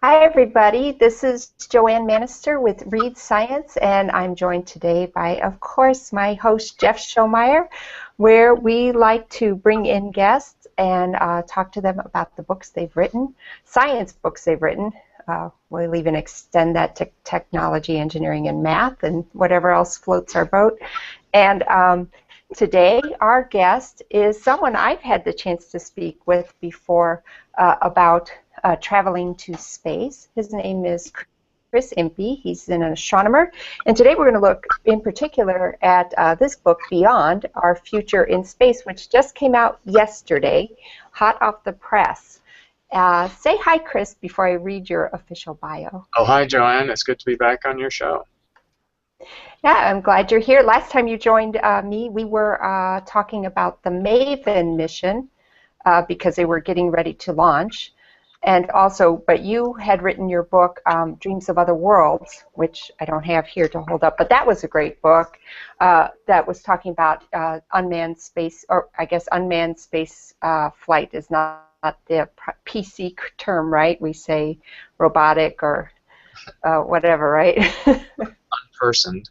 Hi, everybody. This is Joanne Manister with Read Science, and I'm joined today by, of course, my host, Jeff Schomeyer, where we like to bring in guests and talk to them about the books they've written, science books they've written. We'll even extend that to technology, engineering, and math, and whatever else floats our boat. And today, our guest is someone I've had the chance to speak with before about traveling to space. His name is Chris Impey. He's an astronomer. And today we're going to look in particular at this book, Beyond, Our Future in Space, which just came out yesterday, hot off the press. Say hi, Chris, before I read your official bio. Oh, hi, Joanne. It's good to be back on your show. Yeah, I'm glad you're here. Last time you joined me, we were talking about the MAVEN mission because they were getting ready to launch. And also, but you had written your book, Dreams of Other Worlds, which I don't have here to hold up, but that was a great book that was talking about unmanned space, or I guess unmanned space flight is not the PC term, right? We say robotic or whatever, right? Unpersoned.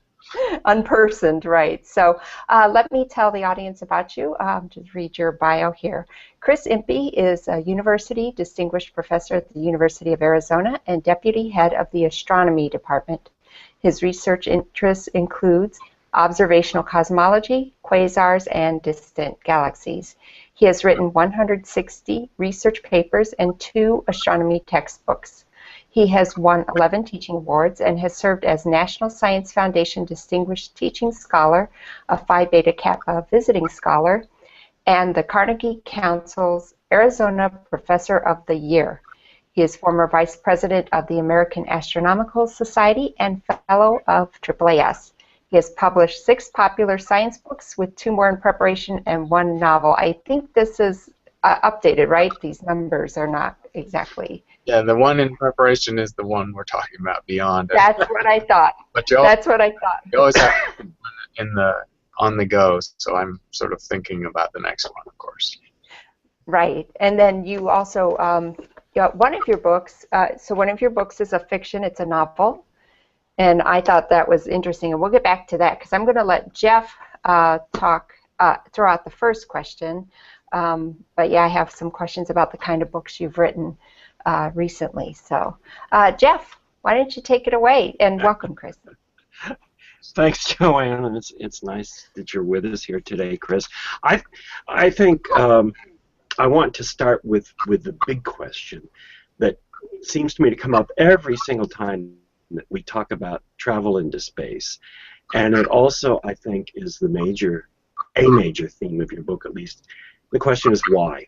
Unpersoned, right. So let me tell the audience about you. Just read your bio here. Chris Impey is a university distinguished professor at the University of Arizona and deputy head of the astronomy department. His research interests includes observational cosmology, quasars, and distant galaxies. He has written 160 research papers and 2 astronomy textbooks. He has won 11 teaching awards and has served as National Science Foundation Distinguished Teaching Scholar, a Phi Beta Kappa Visiting Scholar, and the Carnegie Council's Arizona Professor of the Year. He is former Vice President of the American Astronomical Society and Fellow of AAAS. He has published 6 popular science books with 2 more in preparation and 1 novel. I think this is updated, right? These numbers are not exactly... Yeah, the one in preparation is the one we're talking about, Beyond. That's what I thought. But That's what I thought. You always have on the go, so I'm sort of thinking about the next one, of course. Right, and then you also, one of your books, one of your books is a fiction, it's a novel, and I thought that was interesting, and we'll get back to that, because I'm going to let Jeff throw out the first question, but yeah, I have some questions about the kind of books you've written recently. So, Jeff, why don't you take it away? And welcome, Chris. Thanks, Joanne. And it's nice that you're with us here today, Chris. I think I want to start with the big question that seems to me to come up every single time that we talk about travel into space, and it also, I think, is a major theme of your book, at least. The question is why.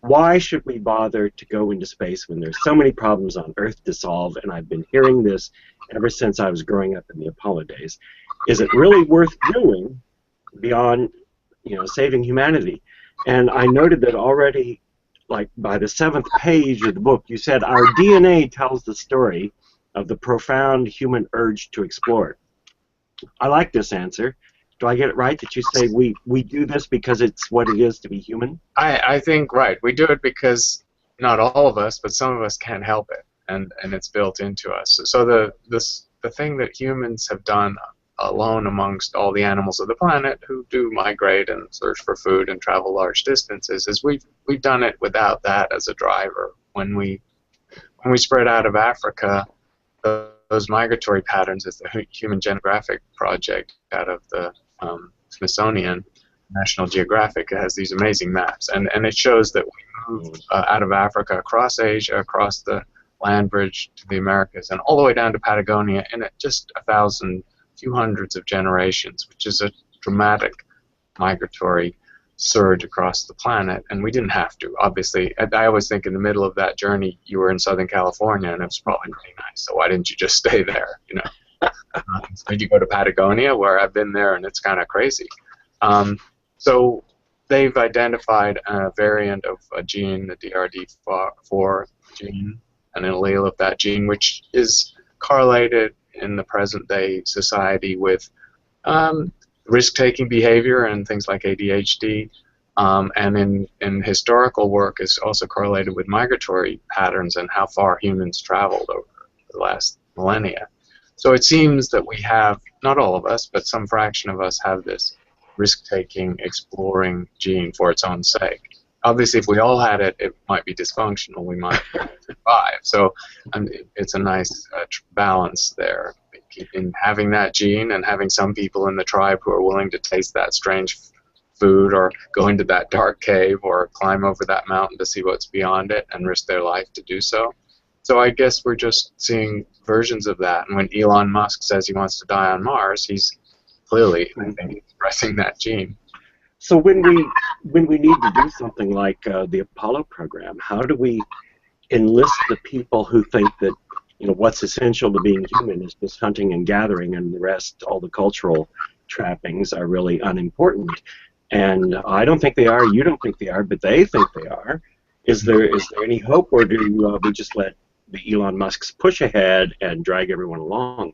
Why should we bother to go into space when there's so many problems on Earth to solve? And I've been hearing this ever since I was growing up in the Apollo days. Is it really worth doing beyond, saving humanity? And I noted that already, like by the 7th page of the book, you said our DNA tells the story of the profound human urge to explore. I like this answer. Do I get it right that you say we do this because it's what it is to be human? I think, right. We do it because not all of us, but some of us can't help it, and it's built into us. So the thing that humans have done alone amongst all the animals of the planet who do migrate and search for food and travel large distances is we've done it without that as a driver. When we spread out of Africa, those migratory patterns, as the Human Genographic Project out of the Smithsonian, National Geographic, has these amazing maps, and it shows that we moved out of Africa, across Asia, across the land bridge to the Americas, and all the way down to Patagonia in just few hundreds of generations, which is a dramatic migratory surge across the planet, and we didn't have to, obviously. I always think in the middle of that journey you were in Southern California and it was probably pretty nice, so why didn't you just stay there, Did you go to Patagonia, where I've been there and it's kind of crazy? So they've identified a variant of a gene, the DRD4 gene, an allele of that gene, which is correlated in the present day society with risk-taking behavior and things like ADHD, And in historical work is also correlated with migratory patterns and how far humans traveled over the last millennia. So it seems that we have, not all of us, but some fraction of us have this risk-taking, exploring gene for its own sake. Obviously, if we all had it, it might be dysfunctional. We might survive. So it's a nice balance there in having that gene and having some people in the tribe who are willing to taste that strange food or go into that dark cave or climb over that mountain to see what's beyond it and risk their life to do so. So I guess we're just seeing versions of that. And when Elon Musk says he wants to die on Mars, he's clearly, I think, expressing that gene. So when we need to do something like the Apollo program, how do we enlist the people who think that what's essential to being human is just hunting and gathering, and the rest, all the cultural trappings, are really unimportant? And I don't think they are. You don't think they are, but they think they are. Is there any hope, or do we just let the Elon Musks push ahead and drag everyone along?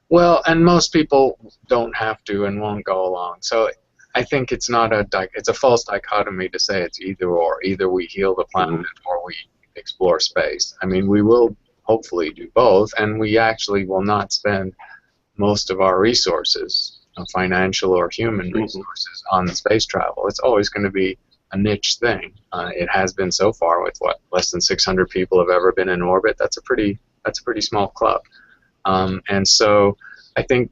Well, and most people don't have to and won't go along. So I think it's not it's a false dichotomy to say it's either or. Either we heal the planet or we explore space. I mean, we will hopefully do both, and we actually will not spend most of our resources, financial or human resources, on space travel. It's always going to be a niche thing. It has been so far with less than 600 people have ever been in orbit. That's a pretty small club. And so I think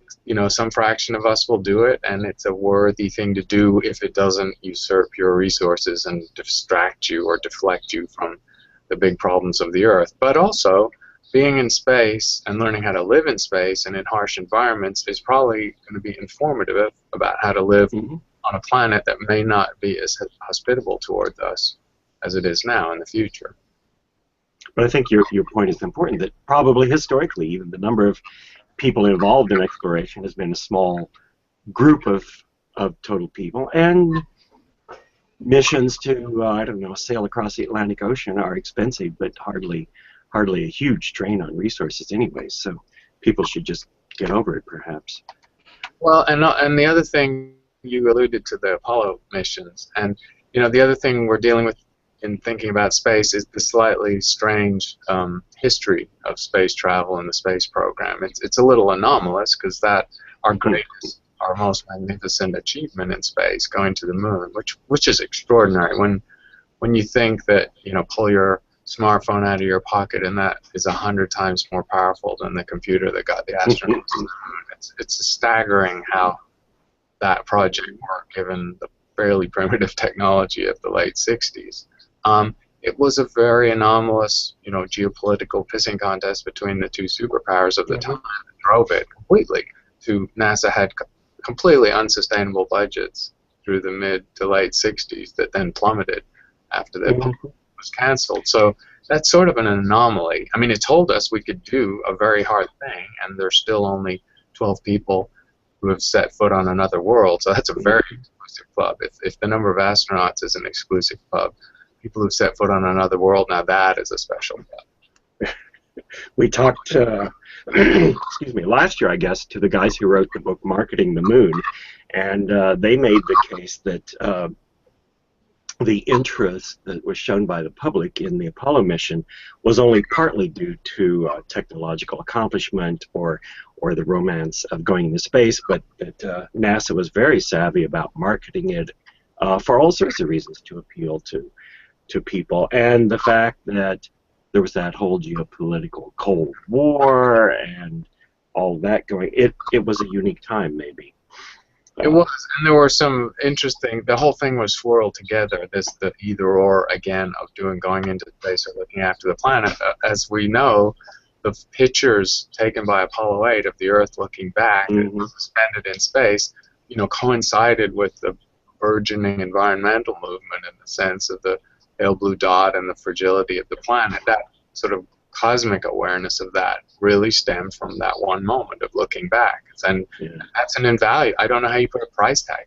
some fraction of us will do it, and it's a worthy thing to do if it doesn't usurp your resources and distract you or deflect you from the big problems of the Earth. But also, being in space and learning how to live in space and in harsh environments is probably going to be informative about how to live on a planet that may not be as hospitable towards us as it is now in the future. But I think your point is important, that probably historically even the number of people involved in exploration has been a small group of total people, and missions to I don't know, sail across the Atlantic Ocean are expensive, but hardly a huge drain on resources anyway. So people should just get over it, perhaps. Well, and the other thing, you alluded to the Apollo missions, and the other thing we're dealing with in thinking about space is the slightly strange history of space travel and the space program. It's a little anomalous because that our most magnificent achievement in space, going to the moon, which is extraordinary. When you think that pull your smartphone out of your pocket and that is 100 times more powerful than the computer that got the astronauts to the moon. It's staggering how that project worked given the fairly primitive technology of the late 60s. It was a very anomalous, geopolitical pissing contest between the two superpowers of the time that drove it completely. NASA had completely unsustainable budgets through the mid to late 60s that then plummeted after the was canceled. So that's sort of an anomaly. I mean, it told us we could do a very hard thing, and there's still only 12 people who have set foot on another world. So that's a very exclusive club. If the number of astronauts is an exclusive club, people who've set foot on another world, now that is a special club. We talked, excuse me, last year, I guess, to the guys who wrote the book Marketing the Moon, and they made the case that the interest that was shown by the public in the Apollo mission was only partly due to technological accomplishment or the romance of going into space, but that NASA was very savvy about marketing it for all sorts of reasons to appeal to people, and the fact that there was that whole geopolitical Cold War and all that going. It was a unique time, maybe. It was, and there were some interesting. The whole thing was swirled together. The either or again of going into space or looking after the planet. As we know, the pictures taken by Apollo 8 of the Earth looking back, suspended in space, coincided with the burgeoning environmental movement in the sense of the pale blue dot and the fragility of the planet. That sort of cosmic awareness of that really stemmed from that one moment of looking back, and that's an invaluable. I don't know how you put a price tag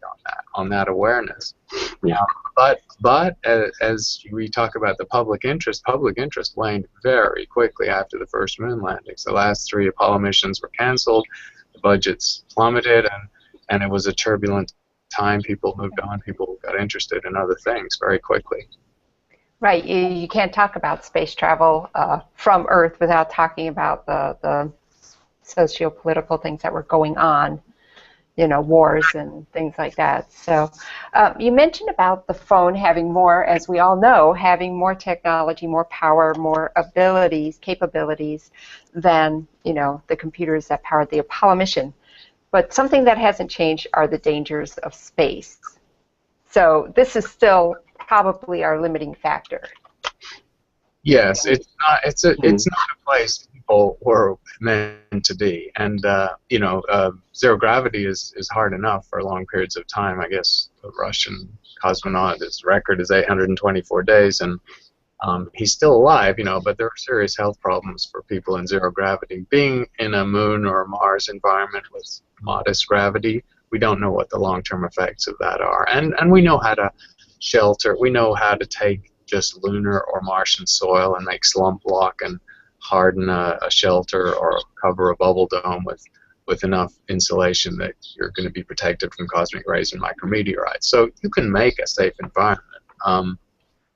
on that awareness. But as we talk about the public interest waned very quickly after the first moon landings. The last 3 Apollo missions were canceled, the budgets plummeted, and it was a turbulent time, people moved on. People got interested in other things very quickly. Right. You can't talk about space travel from Earth without talking about the socio-political things that were going on, you know, wars and things like that. So you mentioned about the phone having more, as we all know, having more technology, more power, more abilities, capabilities than, you know, the computers that powered the Apollo mission. But something that hasn't changed are the dangers of space. So this is still probably our limiting factor. Yes, it's not. It's not a place people were meant to be, and you know, zero gravity is hard enough for long periods of time. I guess the Russian cosmonaut, his record is 824 days, and he's still alive, you know. But there are serious health problems for people in zero gravity. Being in a Moon or a Mars environment with modest gravity, we don't know what the long-term effects of that are, and we know how to shelter. We know how to take just lunar or Martian soil and make slump block and harden a shelter or cover a bubble dome with enough insulation that you're going to be protected from cosmic rays and micrometeorites. So you can make a safe environment,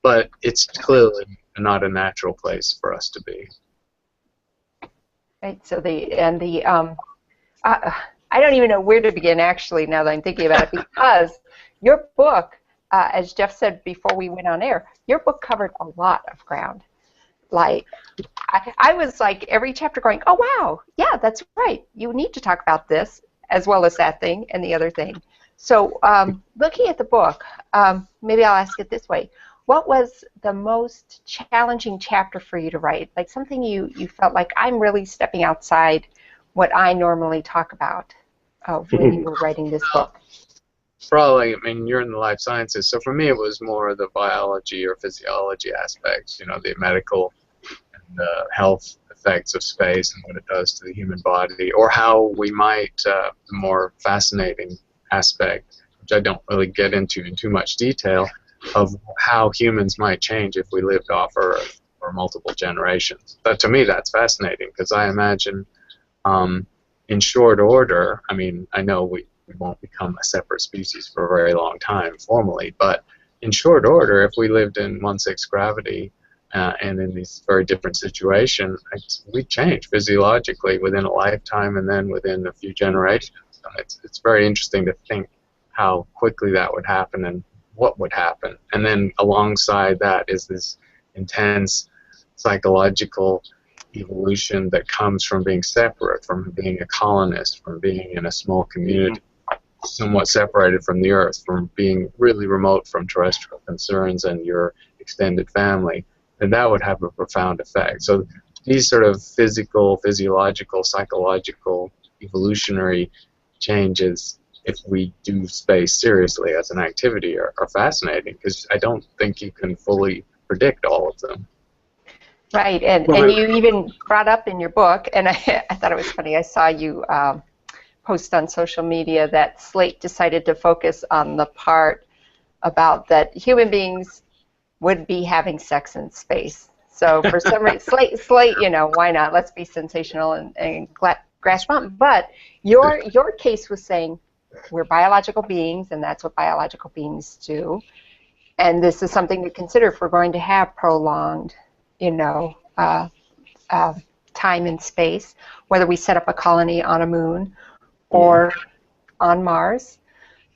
but it's clearly not a natural place for us to be. Right. So I don't even know where to begin, actually, now that I'm thinking about it, because your book, as Jeff said before we went on air, your book covered a lot of ground. Like, I was like every chapter going, oh, wow, yeah, that's right. You need to talk about this as well as that thing and the other thing. So looking at the book, maybe I'll ask it this way. What was the most challenging chapter for you to write? Like something you felt like, I'm really stepping outside what I normally talk about when you were writing this book? Probably, I mean, you're in the life sciences, so for me it was more the biology or physiology aspects, you know, the medical and health effects of space and what it does to the human body, or how we might, the more fascinating aspect, which I don't really get into in too much detail, of how humans might change if we lived off Earth for multiple generations. But to me that's fascinating, because I imagine in short order, I mean, I know we won't become a separate species for a very long time formally, but in short order, if we lived in 1/6 gravity and in these very different situations, we'd change physiologically within a lifetime and then within a few generations. It's very interesting to think how quickly that would happen and what would happen. And then alongside that is this intense psychological evolution that comes from being separate, from being a colonist, from being in a small community, somewhat separated from the Earth, from being really remote from terrestrial concerns and your extended family, and that would have a profound effect. So these sort of physical, physiological, psychological, evolutionary changes, if we do space seriously as an activity, are fascinating, because I don't think you can fully predict all of them. Right, and you even brought up in your book, and I thought it was funny, I saw you post on social media that Slate decided to focus on the part about that human beings would be having sex in space. So for some reason, Slate, you know, why not? Let's be sensational and grasp on. But your case was saying we're biological beings, and that's what biological beings do. And this is something to consider if we're going to have prolonged, you know, time in space, whether we set up a colony on a moon or on Mars,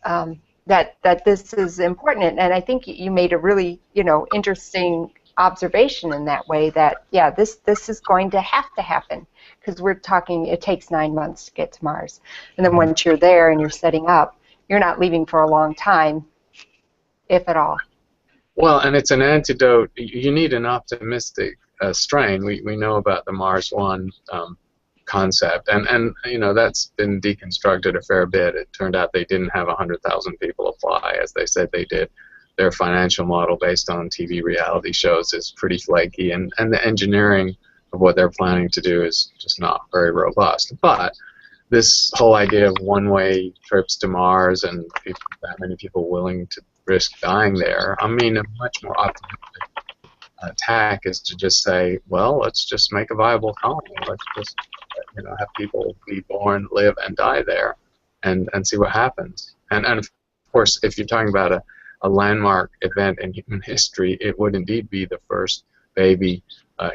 that this is important. And I think you made a really, you know, interesting observation in that way, that, yeah, this is going to happen, because we're talking, it takes 9 months to get to Mars. And then once you're there and you're setting up, you're not leaving for a long time, if at all. Well, and it's an antidote. You need an optimistic strain. We know about the Mars One concept, and you know, that's been deconstructed a fair bit. It turned out they didn't have 100,000 people apply as they said they did. Their financial model based on TV reality shows is pretty flaky, and the engineering of what they're planning to do is just not very robust. But this whole idea of one-way trips to Mars and that many people willing to risk dying there, I mean, a much more optimistic tack is to just say, well, let's just make a viable colony. Let's just, you know, have people be born, live, and die there, and see what happens. And of course, if you're talking about a landmark event in human history, it would indeed be the first baby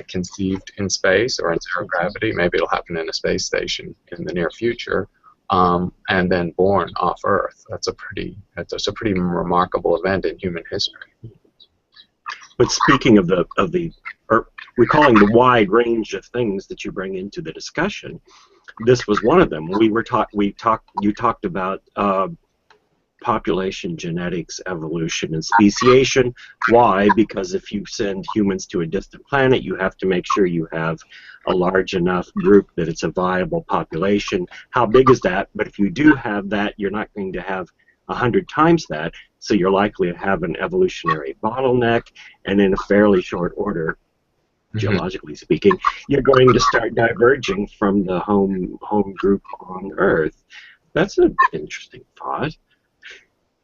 conceived in space or in zero gravity. Maybe it'll happen in a space station in the near future, and then born off Earth. That's a pretty remarkable event in human history. But speaking of or recalling the wide range of things that you bring into the discussion, this was one of them. You talked about population genetics, evolution, and speciation. Why? Because if you send humans to a distant planet, you have to make sure you have a large enough group that it's a viable population. How big is that? But if you do have that, you're not going to have 100 times that, so you're likely to have an evolutionary bottleneck, and in a fairly short order, geologically speaking, you're going to start diverging from the home group on Earth. That's an interesting thought.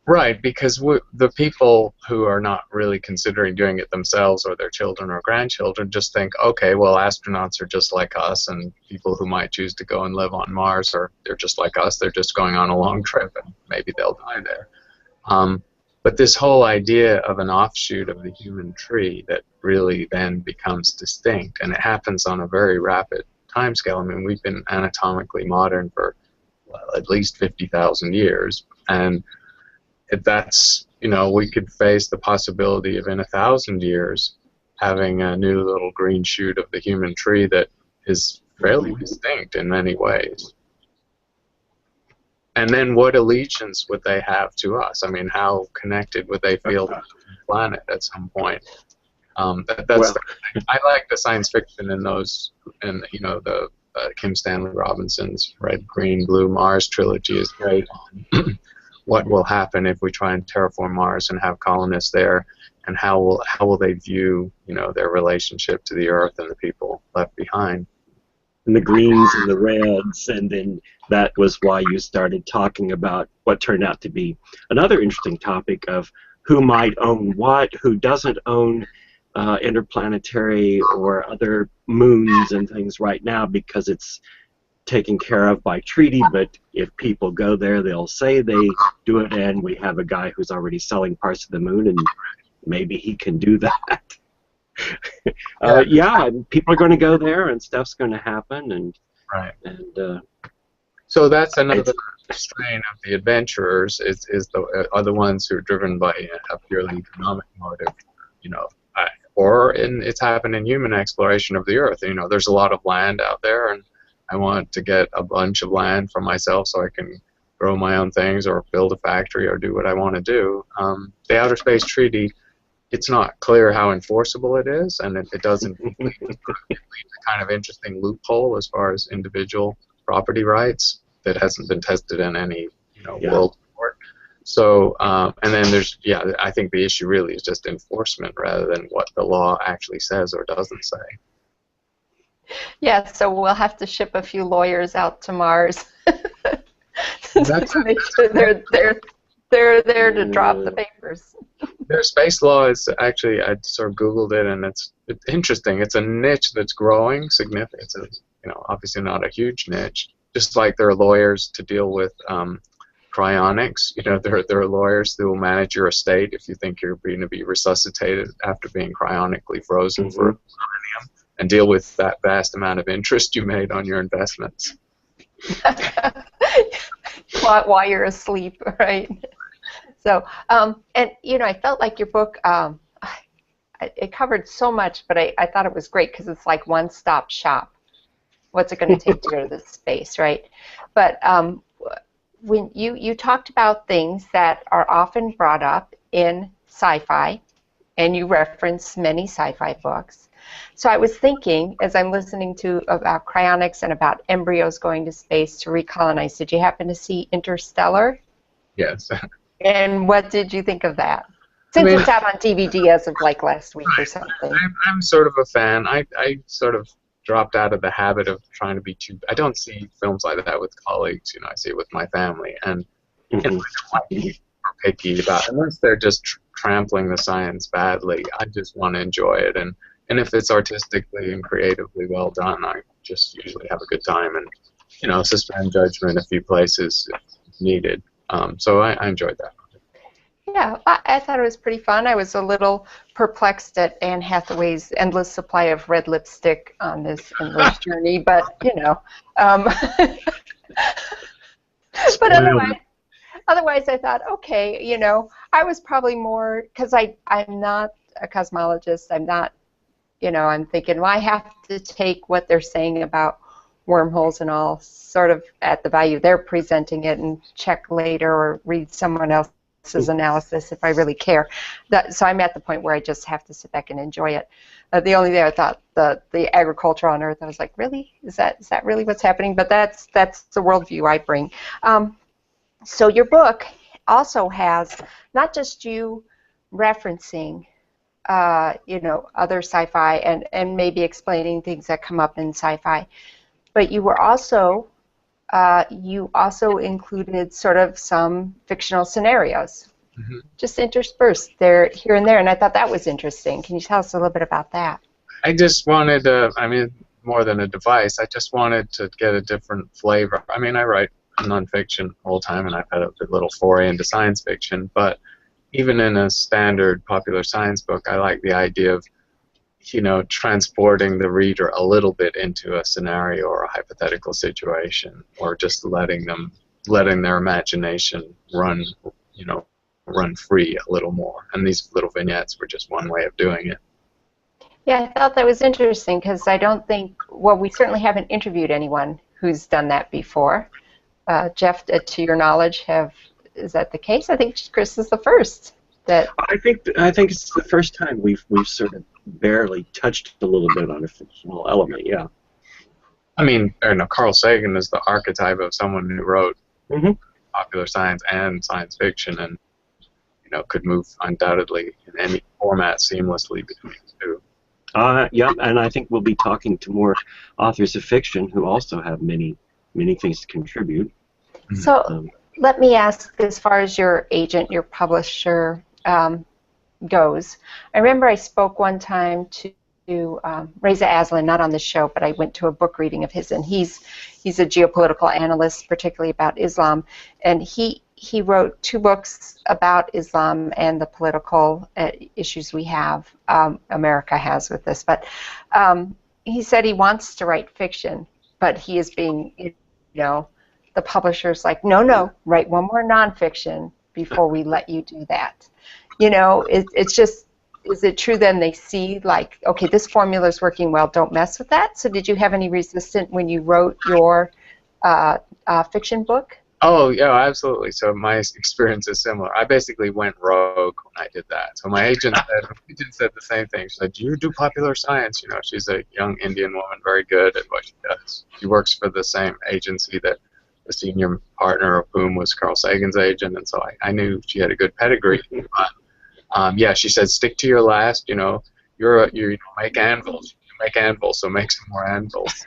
Right, because the people who are not really considering doing it themselves or their children or grandchildren just think, okay, well, astronauts are just like us, and people who might choose to go and live on Mars they're just like us. They're just going on a long trip, and maybe they'll die there. But this whole idea of an offshoot of the human tree that really then becomes distinct, and it happens on a very rapid timescale. I mean, we've been anatomically modern for, well, at least 50,000 years, and that's, we could face the possibility of in 1,000 years having a new little green shoot of the human tree that is fairly distinct in many ways. And then what allegiance would they have to us? I mean, how connected would they feel to the planet at some point? I like the science fiction in those, and the Kim Stanley Robinson's Red, Green, Blue Mars trilogy is great on what will happen if we try and terraform Mars and have colonists there, and how will they view their relationship to the Earth and the people left behind. And the greens and the reds, and then that was why you started talking about what turned out to be another interesting topic of who might own what, who doesn't own interplanetary or other moons and things right now, because it's taken care of by treaty, but if people go there, they'll say they do it, and we have a guy who's already selling parts of the moon, and maybe he can do that. Yeah, people are going to go there, and stuff's going to happen, and so that's another strain of the adventurers are the ones who are driven by a purely economic motive, it's happened in human exploration of the Earth. There's a lot of land out there, and I want to get a bunch of land for myself so I can grow my own things or build a factory or do what I want to do. The Outer Space Treaty, it's not clear how enforceable it is, and it doesn't leave a kind of interesting loophole as far as individual property rights that hasn't been tested in any world court. So, and then I think the issue really is just enforcement rather than what the law actually says or doesn't say. Yeah, so we'll have to ship a few lawyers out to Mars to make sure they're there to drop the papers. Their space law is actually, I sort of Googled it, and it's interesting. It's a niche that's growing significantly. It's obviously not a huge niche. Just like there are lawyers to deal with cryonics. There are lawyers who will manage your estate if you think you're going to be resuscitated after being cryonically frozen for a millennium, and deal with that vast amount of interest you made on your investments. While you're asleep, right? So, and I felt like your book, it covered so much, but I thought it was great because it's like one-stop shop. What's it going to take to go to this space, right? But when you talked about things that are often brought up in sci-fi, and you reference many sci-fi books. So I was thinking, as I'm listening to about cryonics and about embryos going to space to recolonize, did you happen to see Interstellar? Yes. And what did you think of that? Since it's out on DVD as of like last week or something. I'm sort of a fan. I sort of dropped out of the habit of trying to be too. I don't see films like that with colleagues. I see it with my family, and I don't like to be picky about it. Unless they're just trampling the science badly. I just want to enjoy it, and if it's artistically and creatively well done, I just usually have a good time and suspend judgment a few places if needed. So I enjoyed that. Yeah, I thought it was pretty fun. I was a little perplexed at Anne Hathaway's endless supply of red lipstick on this endless journey, but you know, but Spoiled. otherwise I thought, okay, you know, I was probably more because I'm not a cosmologist. I'm not, you know, I'm thinking, well, I have to take what they're saying about wormholes and all sort of at the value they're presenting it and check later or read someone else's analysis if I really care. So I'm at the point where I just have to sit back and enjoy it. The only thing I thought, the agriculture on Earth, I was like, really? Is that really what's happening? But that's the worldview I bring. So your book also has not just you referencing you know, other sci-fi and maybe explaining things that come up in sci-fi, but you also included sort of some fictional scenarios, just interspersed there, here and there, and I thought that was interesting. Can you tell us a little bit about that? I just wanted, I mean, more than a device, I just wanted to get a different flavor. I mean, I write nonfiction all the time, and I've had a little foray into science fiction, but even in a standard popular science book, I like the idea of, you know, transporting the reader a little bit into a scenario or a hypothetical situation, or just letting their imagination run, you know, run free a little more. And these little vignettes were just one way of doing it. Yeah, I thought that was interesting because I don't think, well, we certainly haven't interviewed anyone who's done that before. Jeff, to your knowledge, is that the case? I think Chris is the first. I think it's the first time we've sort of barely touched a little bit on a fictional element. Yeah. I mean, I know Carl Sagan is the archetype of someone who wrote popular science and science fiction, and you know, could move undoubtedly in any format seamlessly between the two. Yeah, and I think we'll be talking to more authors of fiction who also have many things to contribute. So let me ask, as far as your agent, your publisher goes, I remember I spoke one time to Reza Aslan, not on the show, but I went to a book reading of his, and he's a geopolitical analyst, particularly about Islam, and he wrote 2 books about Islam and the political issues we have, America has with this, but he said he wants to write fiction, but he is being, you know, the publisher's like, no, write one more nonfiction before we let you do that. You know, it's just, is it true then they see like, okay, this formula is working well, don't mess with that? So did you have any resistance when you wrote your fiction book? Oh, yeah, absolutely. So my experience is similar. I basically went rogue when I did that. So my agent said the same thing. She said, you do popular science. You know, she's a young Indian woman, very good at what she does. She works for the same agency that the senior partner of whom was Carl Sagan's agent, and so I knew she had a good pedigree. But yeah, she said, stick to your last. You know, you make anvils. You make anvils, so make some more anvils.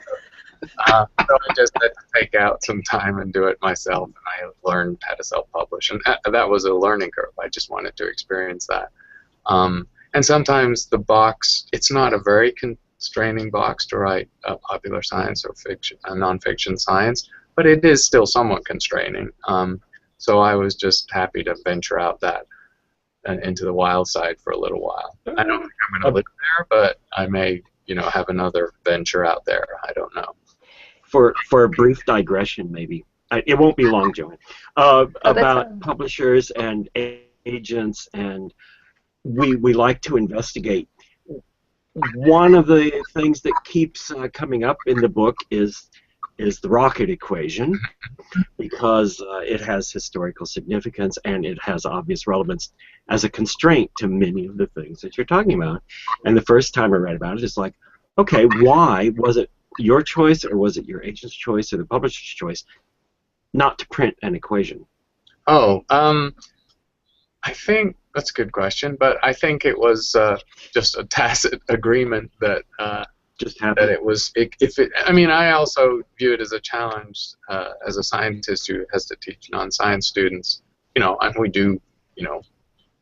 So I just had to take out some time and do it myself, and I learned how to self-publish, and that was a learning curve. I just wanted to experience that. And sometimes the box, it's not a very constraining box to write popular science or fiction, nonfiction science, but it is still somewhat constraining. So I was just happy to venture out that into the wild side for a little while. I don't think I'm going to live there, but I may, you know, have another venture out there. I don't know. For a brief digression, maybe it won't be long, Joanne, about publishers and agents, and we like to investigate. One of the things that keeps coming up in the book is the rocket equation, because it has historical significance and it has obvious relevance as a constraint to many of the things that you're talking about. And the first time I read about it, it's like, okay, why was it your choice, or was it your agent's choice, or the publisher's choice not to print an equation? Oh, I think that's a good question, but I think it was just a tacit agreement that just happened. that it was. I mean, I also view it as a challenge as a scientist who has to teach non-science students. You know, and we do, you know,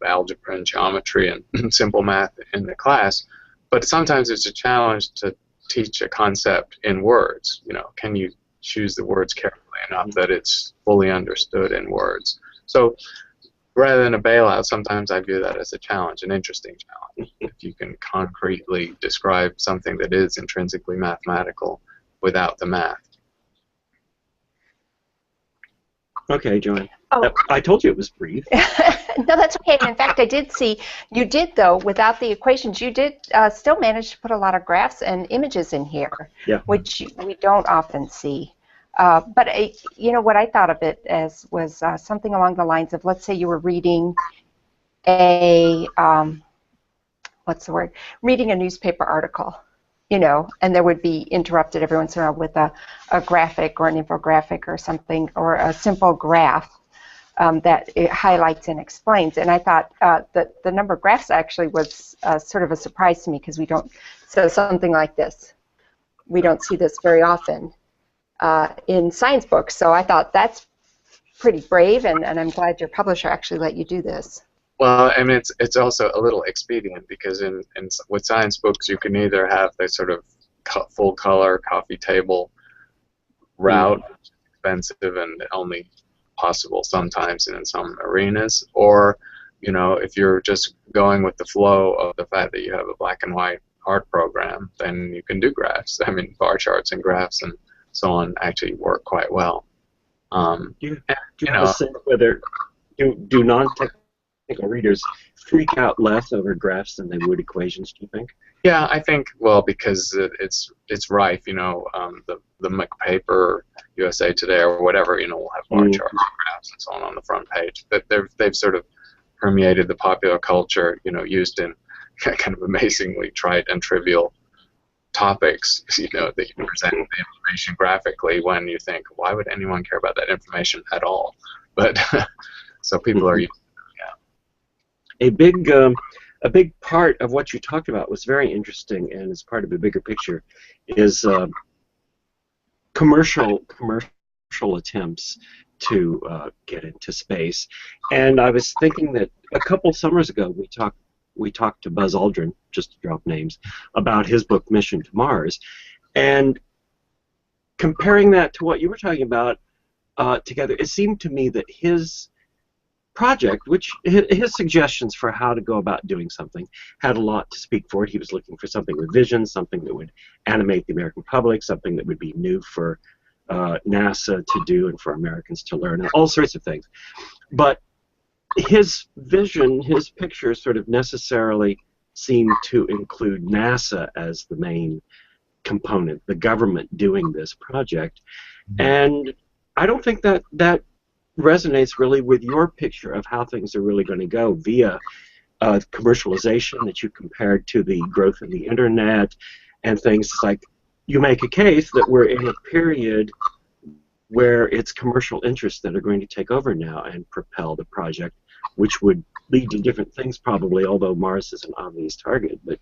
algebra and geometry and simple math in the class, but sometimes it's a challenge to teach a concept in words. You know, can you choose the words carefully enough that it's fully understood in words? So rather than a bailout, sometimes I view that as a challenge, an interesting challenge. If you can concretely describe something that is intrinsically mathematical without the math. Okay, Joanne. Oh. I told you it was brief. No, that's okay. And in fact, I did see you did, though, without the equations, you did still manage to put a lot of graphs and images in here, Yeah. which we don't often see. But you know what I thought of it as was something along the lines of, let's say you were reading a what's the word? Reading a newspaper article, you know, and there would be interrupted every once in a while with a graphic or an infographic or something, or a simple graph that it highlights and explains. And I thought that the number of graphs actually was sort of a surprise to me, because we don't, so something like this, we don't see this very often in science books. So I thought that's pretty brave, and I'm glad your publisher actually let you do this. Well, I mean, it's also a little expedient, because with science books you can either have the sort of full color coffee table route, expensive and only possible sometimes in some arenas, or you know, if you're just going with the flow of the fact that you have a black and white art program, then you can do graphs. I mean, bar charts and graphs and so on actually work quite well. Do you have a sense whether do non-technical readers freak out less over graphs than they would equations, do you think? Yeah, I think, well, because it's rife, you know, the McPaper USA Today or whatever, you know, will have bar charts and graphs and so on the front page. That they've sort of permeated the popular culture, you know, used in kind of amazingly trite and trivial topics, you know, that you present the information graphically when you think, why would anyone care about that information at all? But so people are using it, A big part of what you talked about was very interesting, and as part of a bigger picture, is commercial attempts to get into space. And I was thinking that a couple summers ago we talked to Buzz Aldrin, just to drop names, about his book Mission to Mars, and comparing that to what you were talking about together, it seemed to me that his project, which his suggestions for how to go about doing something, had a lot to speak for it. He was looking for something with vision, something that would animate the American public, something that would be new for NASA to do and for Americans to learn, and all sorts of things. But his vision, his pictures sort of necessarily seemed to include NASA as the main component, the government doing this project. And I don't think that resonates really with your picture of how things are really going to go via commercialization that you compared to the growth of the internet and things. It's like you make a case that we're in a period where it's commercial interests that are going to take over now and propel the project, which would lead to different things probably, although Mars is an obvious target. But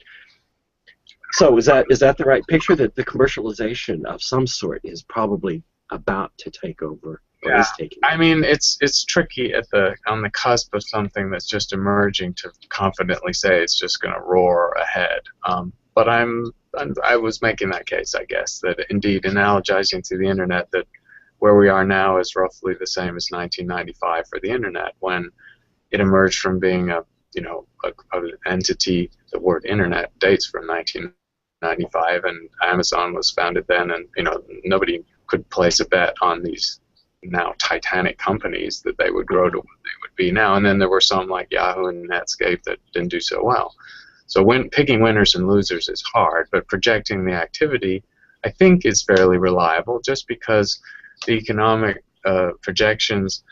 so is that the right picture, that the commercialization of some sort is probably about to take over? Yeah, I mean, it's tricky on the cusp of something that's just emerging to confidently say it's just going to roar ahead. But I was making that case, I guess, that indeed analogizing to the internet, that where we are now is roughly the same as 1995 for the internet, when it emerged from being an entity. The word internet dates from 1995, and Amazon was founded then, and you know, nobody could place a bet on these now titanic companies that they would grow to what they would be now. And then there were some like Yahoo and Netscape that didn't do so well. So picking winners and losers is hard, but projecting the activity, I think, is fairly reliable, just because the economic projections,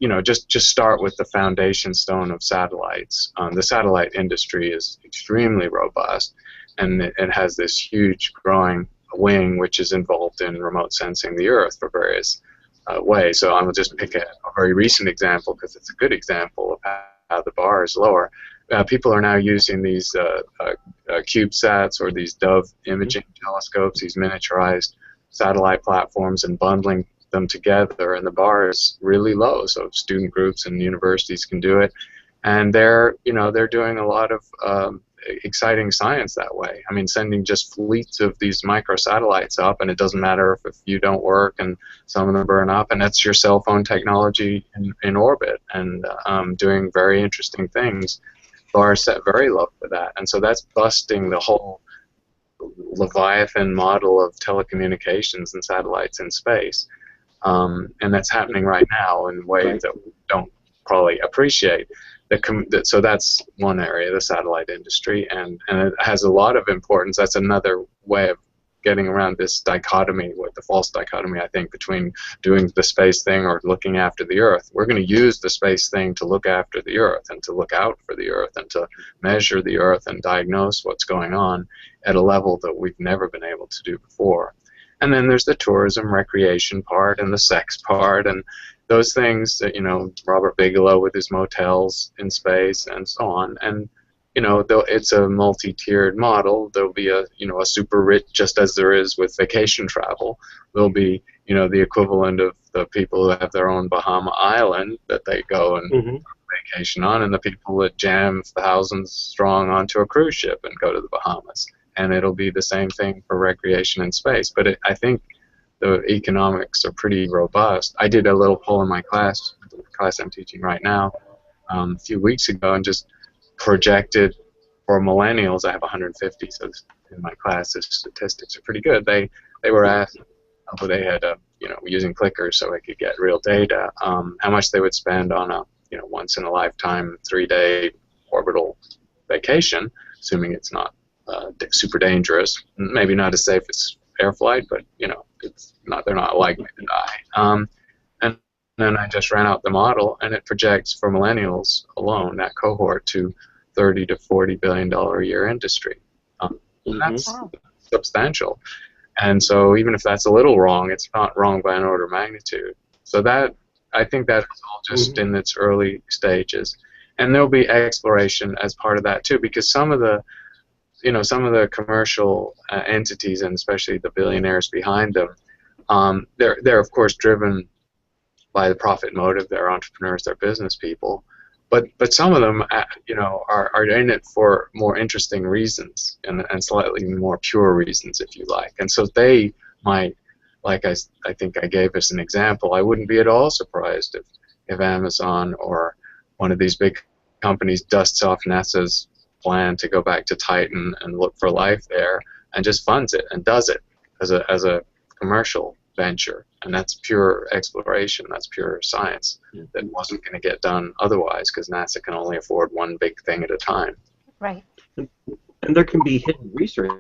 you know, just start with the foundation stone of satellites. The satellite industry is extremely robust, and it has this huge growing wing which is involved in remote sensing the Earth for various way. So I will just pick a very recent example because it's a good example of how the bar is lower. People are now using these CubeSats or these Dove imaging telescopes, these miniaturized satellite platforms, and bundling them together, and the bar is really low. So student groups and universities can do it, and they're doing a lot of exciting science that way. I mean, sending just fleets of these microsatellites up, and it doesn't matter if you don't work and some of them burn up, and that's your cell phone technology in orbit and doing very interesting things. Bar set very low for that, and so that's busting the whole Leviathan model of telecommunications and satellites in space, and that's happening right now in ways that we don't probably appreciate. So that's one area, the satellite industry, and it has a lot of importance. That's another way of getting around this dichotomy, with the false dichotomy, I think, between doing the space thing or looking after the Earth. We're going to use the space thing to look after the Earth and to look out for the Earth and to measure the Earth and diagnose what's going on at a level that we've never been able to do before. And then there's the tourism, recreation part and the sex part and those things that, Robert Bigelow with his motels in space and so on. And it's a multi-tiered model. There'll be a super rich, just as there is with vacation travel. There'll be, the equivalent of the people who have their own Bahama Island that they go and vacation on, and the people that jam thousands strong onto a cruise ship and go to the Bahamas. And it'll be the same thing for recreation in space. But I think the economics are pretty robust. I did a little poll in my class, the class I'm teaching right now, a few weeks ago, and just projected for millennials. I have 150, so in my class the statistics are pretty good. They were asked, they had using clickers so I could get real data, how much they would spend on a once in a lifetime 3-day orbital vacation, assuming it's not super dangerous, maybe not as safe as air flight, but they're not likely to die. And then I just ran out the model, and it projects for millennials alone, that cohort, to $30 to $40 billion a year industry. That's substantial. And so even if that's a little wrong, it's not wrong by an order of magnitude. So I think that's all just in its early stages. And there'll be exploration as part of that too, because some of the commercial entities, and especially the billionaires behind them, they're of course driven by the profit motive. They're entrepreneurs, they're business people, but some of them, are in it for more interesting reasons and slightly more pure reasons, if you like. And so they might, like I think I gave us an example. I wouldn't be at all surprised if Amazon or one of these big companies dusts off NASA's plan to go back to Titan and look for life there, and just funds it and does it as a commercial venture, and that's pure exploration. That's pure science that wasn't going to get done otherwise, because NASA can only afford one big thing at a time. Right. And there can be hidden research.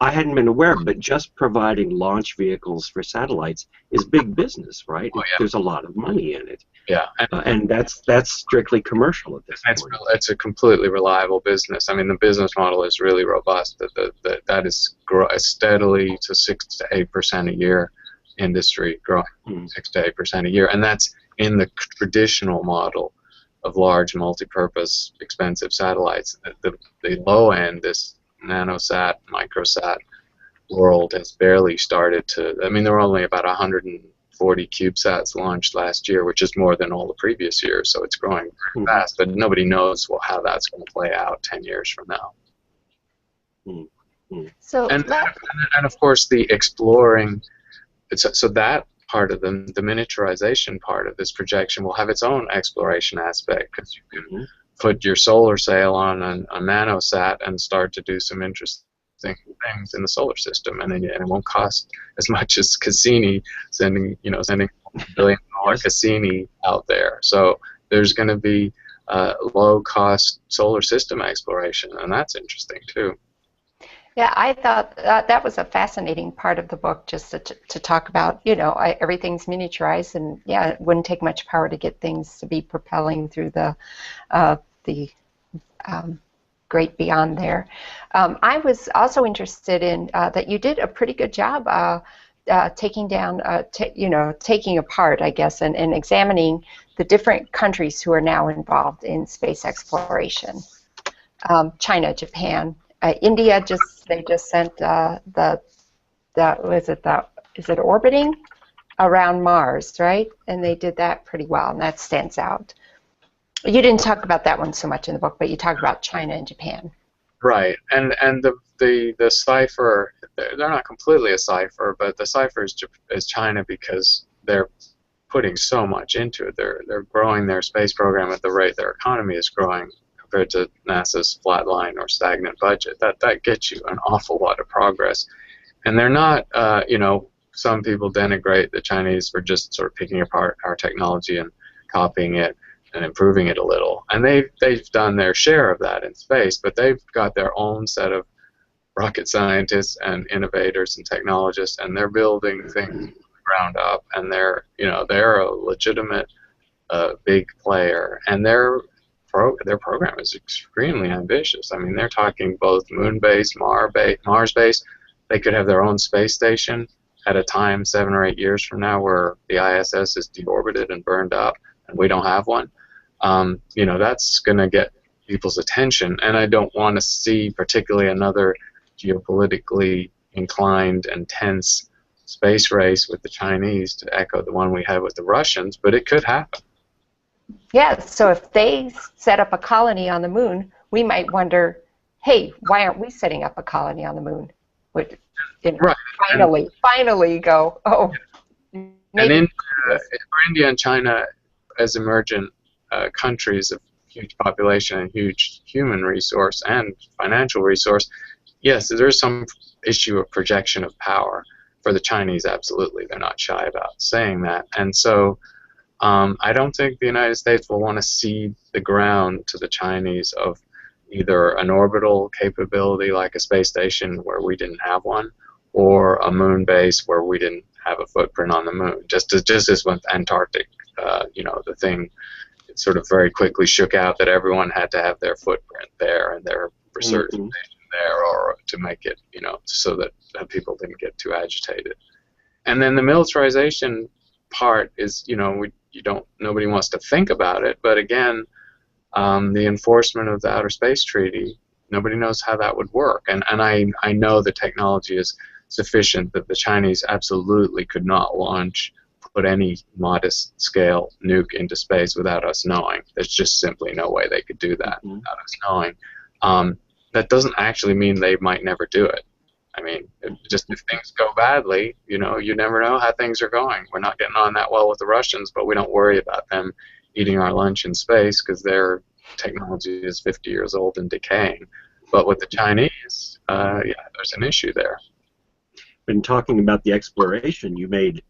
I hadn't been aware, but just providing launch vehicles for satellites is big business, right? Oh, yeah. There's a lot of money in it. Yeah, and that's strictly commercial at this point. It's a completely reliable business. I mean, the business model is really robust. That is steadily to 6 to 8% a year industry, growing 6 to 8% a year, and that's in the traditional model of large, multi-purpose, expensive satellites. The low end, this nanosat, microsat world has barely started to. I mean, there were only about 140 CubeSats launched last year, which is more than all the previous years, so it's growing very fast, but nobody knows how that's going to play out 10 years from now. So and of course the exploring, so that part of the miniaturization part of this projection will have its own exploration aspect, because you can put your solar sail on a nanosat and start to do some interesting things in the solar system, and it won't cost as much as Cassini sending $1 billion Cassini out there. So there's going to be low-cost solar system exploration, and that's interesting too. Yeah, I thought that was a fascinating part of the book, just to talk about, everything's miniaturized, and yeah, it wouldn't take much power to get things to be propelling through the great beyond there. I was also interested in that you did a pretty good job taking down, taking apart, I guess, and examining the different countries who are now involved in space exploration. China, Japan, India they just sent is it orbiting around Mars, right? And they did that pretty well, and that stands out. You didn't talk about that one so much in the book, but you talked about China and Japan. Right, and the cipher, they're not completely a cipher, but the cipher is China because they're putting so much into it. They're growing their space program at the rate their economy is growing compared to NASA's flatline or stagnant budget. That gets you an awful lot of progress, and they're not. Some people denigrate the Chinese for just sort of picking apart our technology and copying it and improving it a little. And they've done their share of that in space, but they've got their own set of rocket scientists and innovators and technologists, and they're building things from the ground up, and they're a legitimate big player, and their program is extremely ambitious. I mean, they're talking both moon-based, Mars-based. They could have their own space station at a time 7 or 8 years from now where the ISS is deorbited and burned up, and we don't have one. That's going to get people's attention, and I don't want to see particularly another geopolitically inclined and tense space race with the Chinese to echo the one we had with the Russians, but it could happen. Yeah, so if they set up a colony on the moon, we might wonder, hey, why aren't we setting up a colony on the moon? Right. Finally go, oh. And for India and China, as emergent countries of huge population and huge human resource and financial resource, yes, there's some issue of projection of power. For the Chinese, absolutely. They're not shy about saying that. And so I don't think the United States will want to cede the ground to the Chinese of either an orbital capability like a space station where we didn't have one, or a moon base where we didn't have a footprint on the moon. Just as with Antarctic, the thing sort of very quickly shook out that everyone had to have their footprint there and their research station there, or to make it, so that people didn't get too agitated. And then the militarization part is, nobody wants to think about it, but again, the enforcement of the Outer Space Treaty, nobody knows how that would work. And I know the technology is sufficient that the Chinese absolutely could not put any modest scale nuke into space without us knowing. There's just simply no way they could do that without us knowing. That doesn't actually mean they might never do it. I mean, just if things go badly, you never know how things are going. We're not getting on that well with the Russians, but we don't worry about them eating our lunch in space because their technology is 50 years old and decaying. But with the Chinese, there's an issue there. In talking about the exploration, you made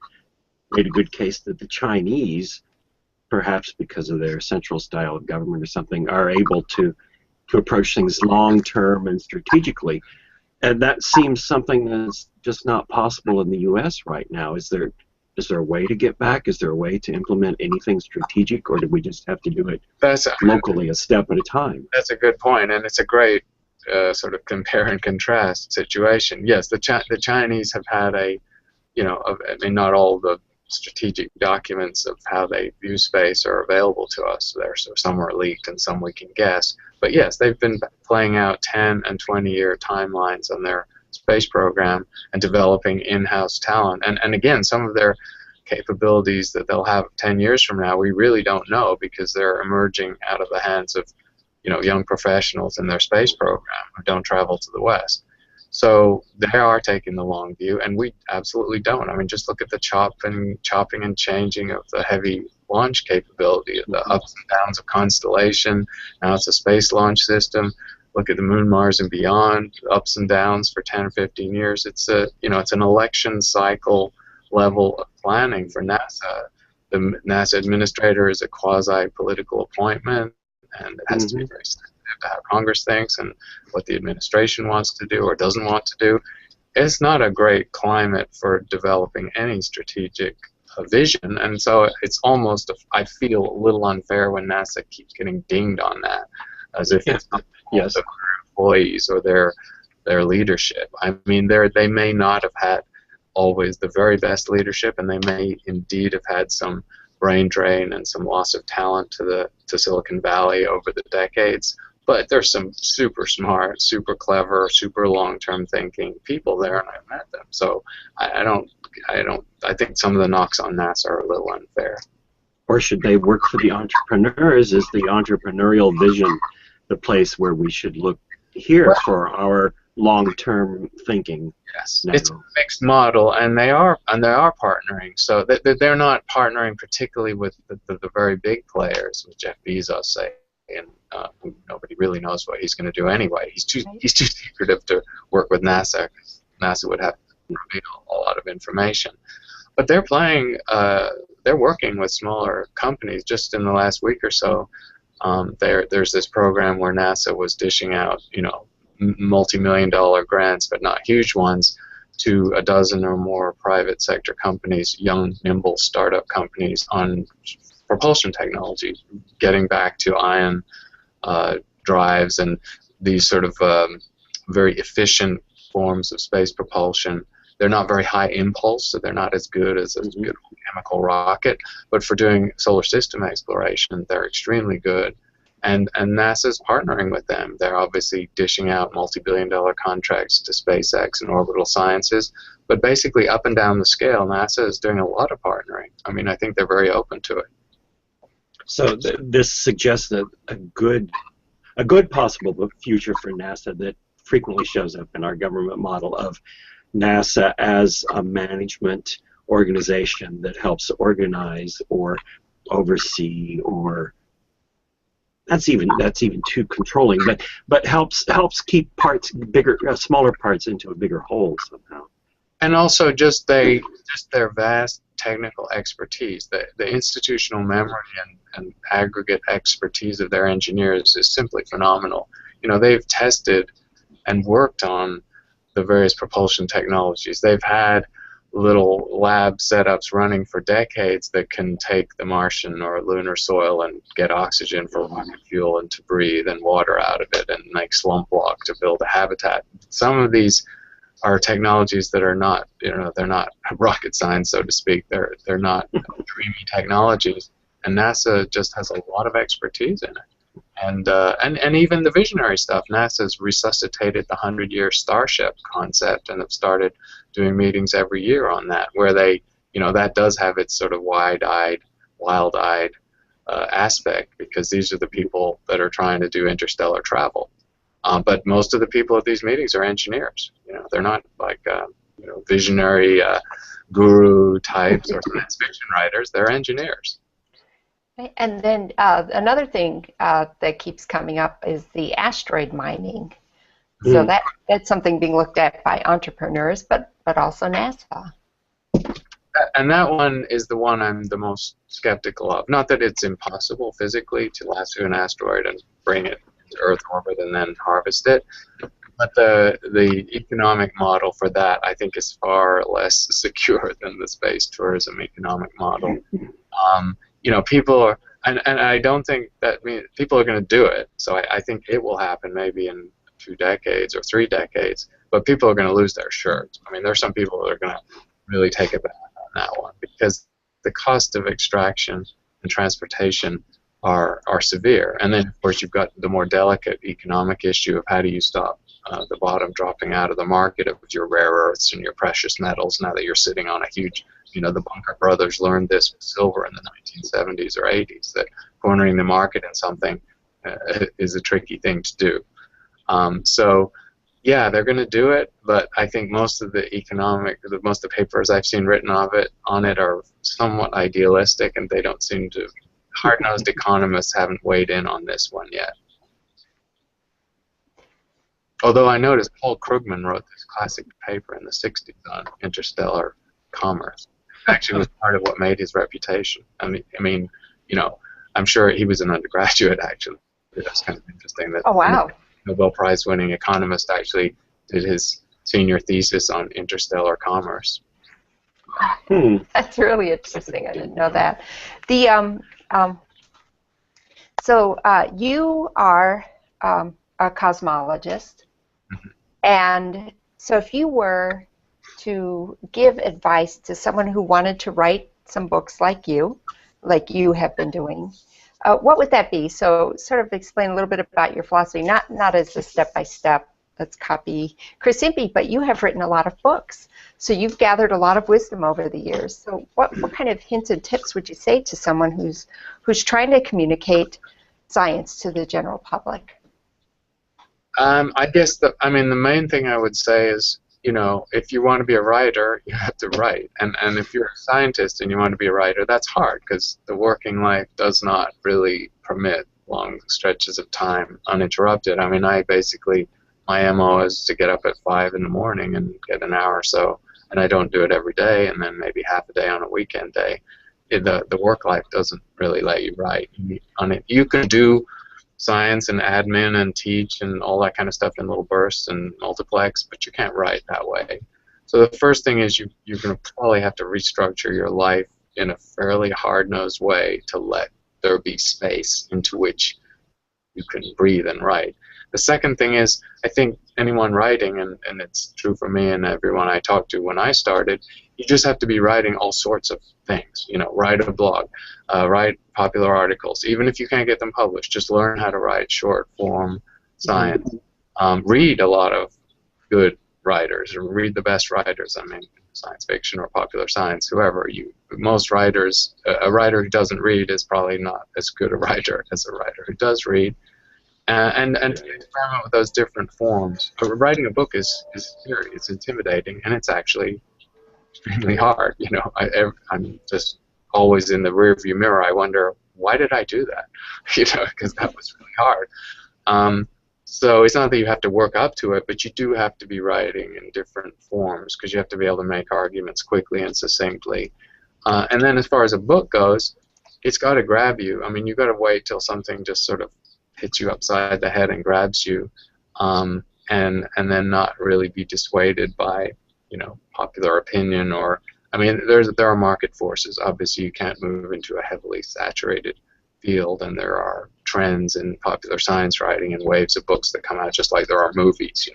a good case that the Chinese, perhaps because of their central style of government or something, are able to approach things long-term and strategically. And that seems something that's just not possible in the U.S. right now. Is there a way to get back? Is there a way to implement anything strategic, or do we just have to do it locally, a step at a time? That's a good point, and it's a great sort of compare and contrast situation. Yes, the Chinese have had not all the strategic documents of how they view space are available to us. So some are leaked and some we can guess. But yes, they've been playing out 10 and 20-year timelines on their space program and developing in-house talent. And again, some of their capabilities that they'll have 10 years from now, we really don't know because they're emerging out of the hands of young professionals in their space program who don't travel to the West. So they are taking the long view, and we absolutely don't. I mean, just look at the chopping and changing of the heavy launch capability, the ups and downs of Constellation. Now it's a space launch system. Look at the Moon, Mars, and beyond. Ups and downs for 10 or 15 years. It's an election cycle level of planning for NASA. The NASA administrator is a quasi-political appointment, and it has to be very sensitive to how Congress thinks and what the administration wants to do or doesn't want to do. It's not a great climate for developing any strategic vision, and so it's almost, I feel, a little unfair when NASA keeps getting dinged on that, as if it's not their employees or their leadership. I mean, they may not have had always the very best leadership, and they may indeed have had some brain drain and some loss of talent to Silicon Valley over the decades. But there's some super smart, super clever, super long-term thinking people there, and I've met them. So I think some of the knocks on NASA are a little unfair. or should they work for the entrepreneurs? Is the entrepreneurial vision the place where we should look here for our long-term thinking? Yes, now? it's a mixed model, and they are partnering. So they're not partnering particularly with the very big players, with Jeff Bezos, say, and who nobody really knows what he's going to do anyway. He's too secretive to work with NASA. NASA would have to reveal a lot of information. But they're working with smaller companies. Just in the last week or so, there's this program where NASA was dishing out, multi-million-dollar grants, but not huge ones, to a dozen or more private sector companies, young, nimble startup companies, on propulsion technology, getting back to ion drives and these sort of very efficient forms of space propulsion. They're not very high impulse, so they're not as good as a good chemical rocket, but for doing solar system exploration, they're extremely good. And NASA's partnering with them. They're obviously dishing out multi-billion-dollar contracts to SpaceX and Orbital Sciences, but basically up and down the scale, NASA is doing a lot of partnering. I mean, I think they're very open to it. So this suggests that a good possible future for NASA that frequently shows up in our government model of NASA as a management organization that helps organize or oversee, or that's even too controlling, but helps keep smaller parts into a bigger whole somehow. And also just their vast technical expertise, the institutional memory and aggregate expertise of their engineers is simply phenomenal. They've tested and worked on the various propulsion technologies. They've had little lab setups running for decades that can take the Martian or lunar soil and get oxygen for rocket fuel and to breathe, and water out of it, and make slump block to build a habitat. Some of these are technologies that are not, they're not rocket science, so to speak. They're not dreamy technologies, and NASA just has a lot of expertise in it. And even the visionary stuff. NASA's resuscitated the 100-year Starship concept and have started doing meetings every year on that, where they, that does have its sort of wide-eyed, wild-eyed aspect, because these are the people that are trying to do interstellar travel. But most of the people at these meetings are engineers. They're not like visionary guru types or science fiction writers. They're engineers. And then another thing that keeps coming up is the asteroid mining. So that's something being looked at by entrepreneurs, but also NASA. And that one is the one I'm the most skeptical of. Not that it's impossible physically to lasso an asteroid and bring it to Earth orbit and then harvest it, but the economic model for that, I think, is far less secure than the space tourism economic model. People are, and I don't think that, people are going to do it, so I think it will happen maybe in 2 decades or 3 decades, but people are going to lose their shirts. There's some people that are going to really take it back on that one, because the cost of extraction and transportation are severe. And then, of course, you've got the more delicate economic issue of how do you stop the bottom dropping out of the market of your rare earths and your precious metals, now that you're sitting on a huge, the Bunker brothers learned this with silver in the 1970s or 80s, that cornering the market in something is a tricky thing to do. So, yeah, they're going to do it, but I think most of the papers I've seen written on it are somewhat idealistic, and they don't seem to, hard-nosed economists haven't weighed in on this one yet. Although I noticed Paul Krugman wrote this classic paper in the 60s on interstellar commerce. It actually was part of what made his reputation. I'm sure he was an undergraduate, actually. That's kind of interesting that a Nobel Prize-winning economist actually did his senior thesis on interstellar commerce. That's really interesting. I didn't know that. So you are a cosmologist, and so if you were to give advice to someone who wanted to write some books like you have been doing, what would that be? So sort of explain a little bit about your philosophy, not as a step-by-step let's copy Chris Impey, but you have written a lot of books. So you've gathered a lot of wisdom over the years. So what kind of hints and tips would you say to someone who's trying to communicate science to the general public? I guess the main thing I would say is, if you want to be a writer, you have to write. And if you're a scientist and you want to be a writer, that's hard because the working life does not really permit long stretches of time uninterrupted. I mean, my MO is to get up at 5 in the morning and get an hour or so, and I don't do it every day, and then maybe half a day on a weekend day. The work life doesn't really let you write. You can do science and admin and teach and all that kind of stuff in little bursts and multiplex, but you can't write that way. So the first thing is you're going to probably have to restructure your life in a fairly hard-nosed way to let there be space into which you can breathe and write. The second thing is, I think anyone writing, and it's true for me and everyone I talked to when I started, you just have to be writing all sorts of things. Write a blog, write popular articles. Even if you can't get them published, just learn how to write short form science. Read a lot of good writers, or read the best writers. I mean, science fiction or popular science, whoever. Most writers, a writer who doesn't read is probably not as good a writer as a writer who does read. And to experiment with those different forms. But writing a book is scary. It's intimidating, and it's actually extremely hard. I'm just always in the rearview mirror. I wonder, why did I do that? Because that was really hard. So it's not that you have to work up to it, but you do have to be writing in different forms because you have to be able to make arguments quickly and succinctly. And then as far as a book goes, it's got to grab you. I mean, you've got to wait till something just sort of hits you upside the head and grabs you, and then not really be dissuaded by popular opinion or there are market forces. Obviously, you can't move into a heavily saturated field, and there are trends in popular science writing and waves of books that come out just like there are movies.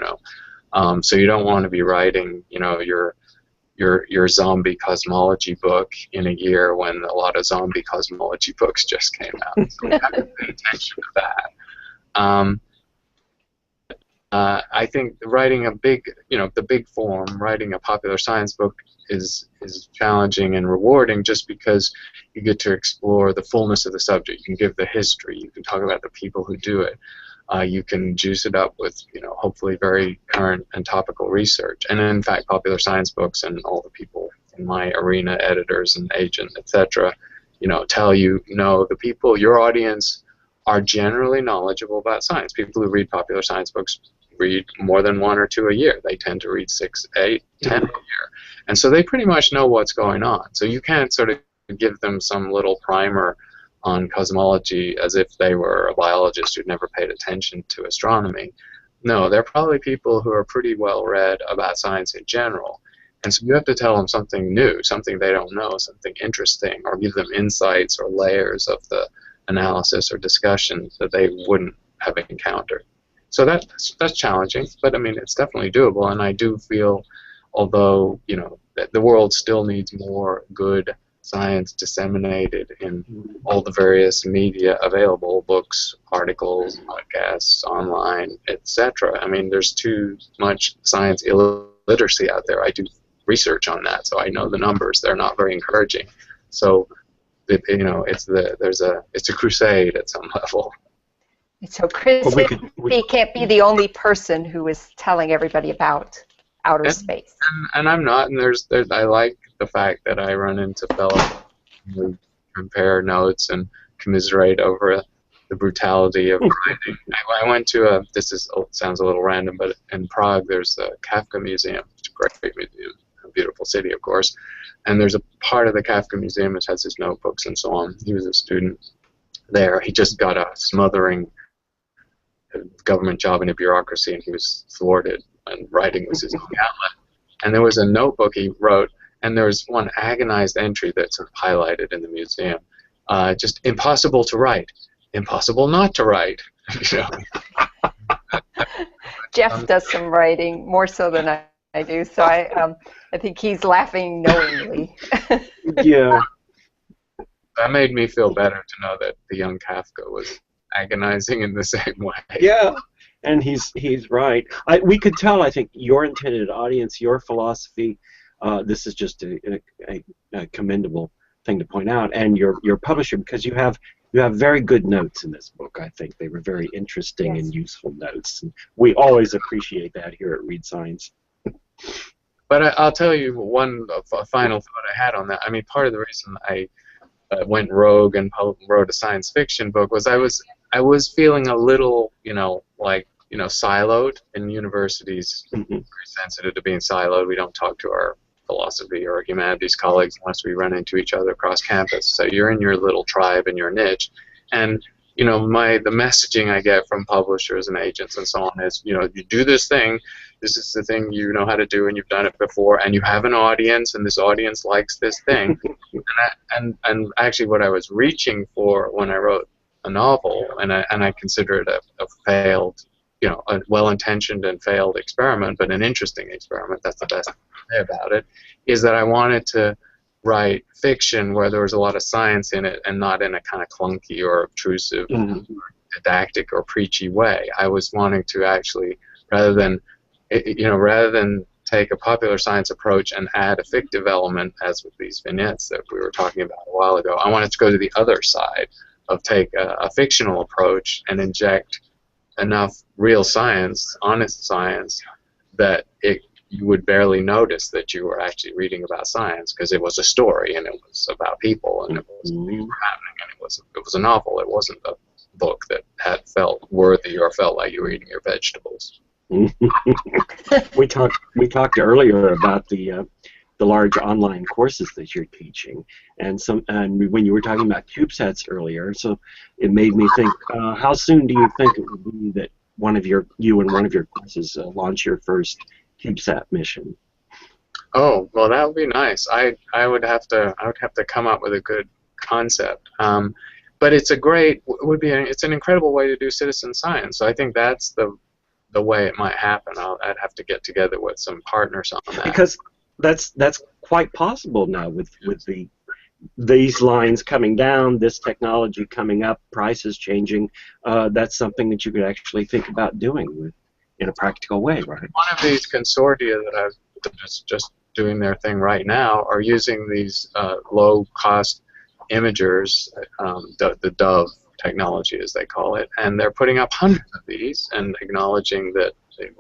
So you don't want to be writing your zombie cosmology book in a year when a lot of zombie cosmology books just came out. So you have to pay attention to that. I think writing the big form, writing a popular science book is challenging and rewarding just because you get to explore the fullness of the subject. You can give the history. You can talk about the people who do it. You can juice it up with, hopefully very current and topical research. And in fact, popular science books and all the people in my arena, editors and agents, etc., tell you, the people, your audience, are generally knowledgeable about science. People who read popular science books read more than 1 or 2 a year. They tend to read 6, 8, 10 a year. And so they pretty much know what's going on. So you can't sort of give them some little primer on cosmology as if they were a biologist who'd never paid attention to astronomy. No, they're probably people who are pretty well read about science in general. And so you have to tell them something new, something they don't know, something interesting, or give them insights or layers of the analysis or discussion that they wouldn't have encountered. So that's challenging, but I mean, it's definitely doable. And I do feel, although, that the world still needs more good science disseminated in all the various media available, books, articles, podcasts, online, etc. I mean, there's too much science illiteracy out there. I do research on that, so I know the numbers. They're not very encouraging. So, it's a crusade at some level. So Chris can't be the only person who is telling everybody about outer space. And I'm not, and I like the fact that I run into fellows who compare notes and commiserate over the brutality of writing. I went to sounds a little random, but in Prague there's the Kafka Museum. It's a great museum, a beautiful city, of course. And there's a part of the Kafka Museum that has his notebooks and so on. He was a student there. He just got a smothering government job in a bureaucracy, and he was thwarted, and writing was his only outlet. And there was a notebook he wrote, and there was one agonized entry that's sort of highlighted in the museum. Just impossible to write, impossible not to write. Jeff does some writing, more so than I do, so I think he's laughing knowingly. Yeah. That made me feel better to know that the young Kafka was agonizing in the same way. Yeah. And he's right. We could tell, I think, your intended audience, your philosophy. This is just a commendable thing to point out, and your publisher, because you have very good notes in this book. I think they were very interesting and useful notes. And we always appreciate that here at Read Science. But I'll tell you one final thought I had on that. I mean, part of the reason I went rogue and wrote a science fiction book was I was feeling a little, siloed. In universities, very sensitive to being siloed. We don't talk to our philosophy or humanities colleagues unless we run into each other across campus. So you're in your little tribe and your niche. And the messaging I get from publishers and agents and so on is, you do this thing, this is the thing you know how to do and you've done it before, and you have an audience and this audience likes this thing. and actually what I was reaching for when I wrote a novel, and I consider it a failed, a well-intentioned and failed experiment, but an interesting experiment, that's the best thing about it, is that I wanted to write fiction where there was a lot of science in it and not in a kind of clunky or obtrusive, didactic or preachy way. I was wanting to actually, rather than take a popular science approach and add a fictive element, as with these vignettes that we were talking about a while ago, I wanted to go to the other side of take a fictional approach and inject enough real science, honest science, that you would barely notice that you were actually reading about science, because it was a story and it was about people and it was things were happening, and it was a novel. It wasn't a book that had felt worthy or felt like you were eating your vegetables. We talked earlier about the large online courses that you're teaching, and when you were talking about CubeSats earlier, so it made me think, how soon do you think it will be that you and one of your courses launch your first CubeSat mission? Oh, well, that would be nice. I would have to come up with a good concept. But it's an incredible way to do citizen science. So I think that's the way it might happen. I'd have to get together with some partners on that. Because that's quite possible now with these lines coming down, this technology coming up, prices changing. That's something that you could actually think about doing in a practical way, right? One of these consortia that I've just doing their thing right now are using these low-cost imagers, the Dove technology, as they call it, and they're putting up hundreds of these and acknowledging that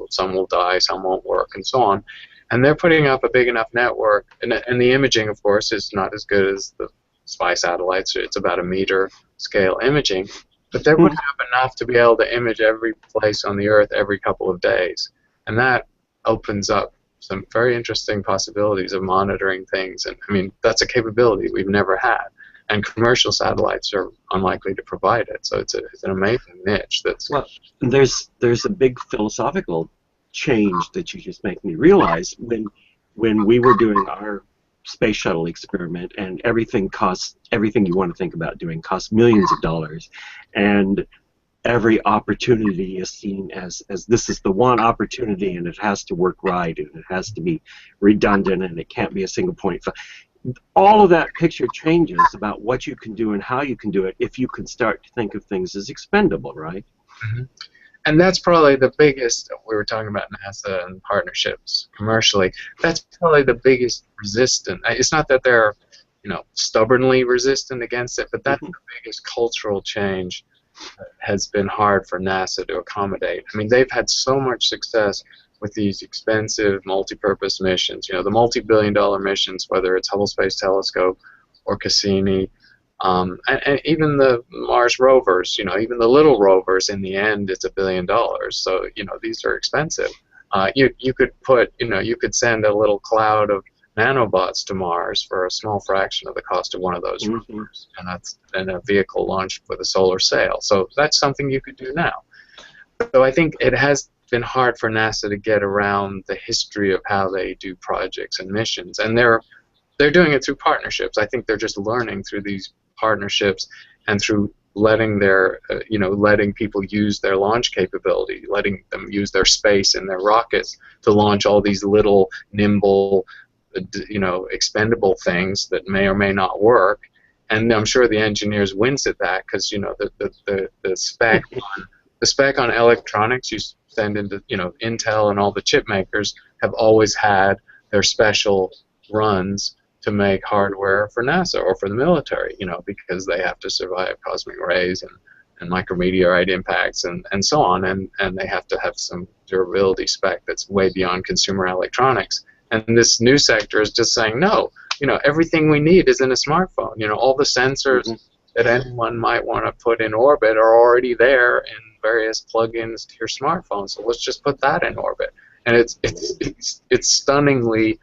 some will die, some won't work, and so on. And they're putting up a big enough network, and the imaging, of course, is not as good as the spy satellites. It's about a meter scale imaging, but they're putting up enough to be able to image every place on the Earth every couple of days, and that opens up some very interesting possibilities of monitoring things. And I mean, that's a capability we've never had, and commercial satellites are unlikely to provide it. So it's an amazing niche. Well, there's a big philosophical change that you just make me realize. When we were doing our space shuttle experiment, and everything you want to think about doing costs millions of dollars, and every opportunity is seen as this is the one opportunity, and it has to work right, and it has to be redundant, and it can't be a single point. All of that picture changes about what you can do and how you can do it if you can start to think of things as expendable, right? Mm-hmm. And that's probably the biggest, we were talking about NASA and partnerships commercially, that's probably the biggest resistance. It's not that they're, stubbornly resistant against it, but that's the biggest cultural change that has been hard for NASA to accommodate. I mean, they've had so much success with these expensive multi-purpose missions, the multi-billion-dollar missions, whether it's Hubble Space Telescope or Cassini, and even the Mars rovers, even the little rovers, in the end, it's $1 billion. So, these are expensive. You could you could send a little cloud of nanobots to Mars for a small fraction of the cost of one of those rovers, and that's a vehicle launched with a solar sail. So that's something you could do now. So I think it has been hard for NASA to get around the history of how they do projects and missions, and they're doing it through partnerships. I think they're just learning through these partnerships and through letting letting people use their launch capability, letting them use their space in their rockets to launch all these little nimble, expendable things that may or may not work. And I'm sure the engineers wince at that, because the spec on the spec on electronics you send into, Intel and all the chip makers have always had their special runs to make hardware for NASA or for the military, because they have to survive cosmic rays and micrometeorite impacts and so on, and they have to have some durability spec that's way beyond consumer electronics. And this new sector is just saying, no, everything we need is in a smartphone. All the sensors that anyone might want to put in orbit are already there in various plugins to your smartphone. So let's just put that in orbit. And it's stunningly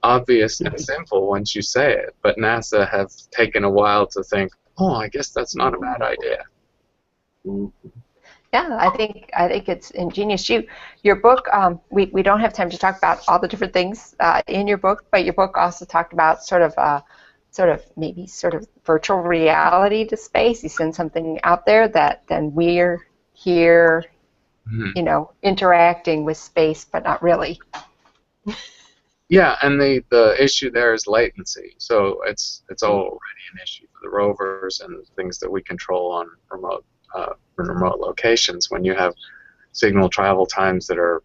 obvious and simple once you say it. But NASA have taken a while to think, oh, I guess that's not a bad idea. Yeah, I think it's ingenious. Your book, we don't have time to talk about all the different things in your book, but your book also talked about sort of virtual reality to space. You send something out there that then we're here, interacting with space, but not really. Yeah, and the issue there is latency. So it's already an issue for the rovers and things that we control on remote locations. When you have signal travel times that are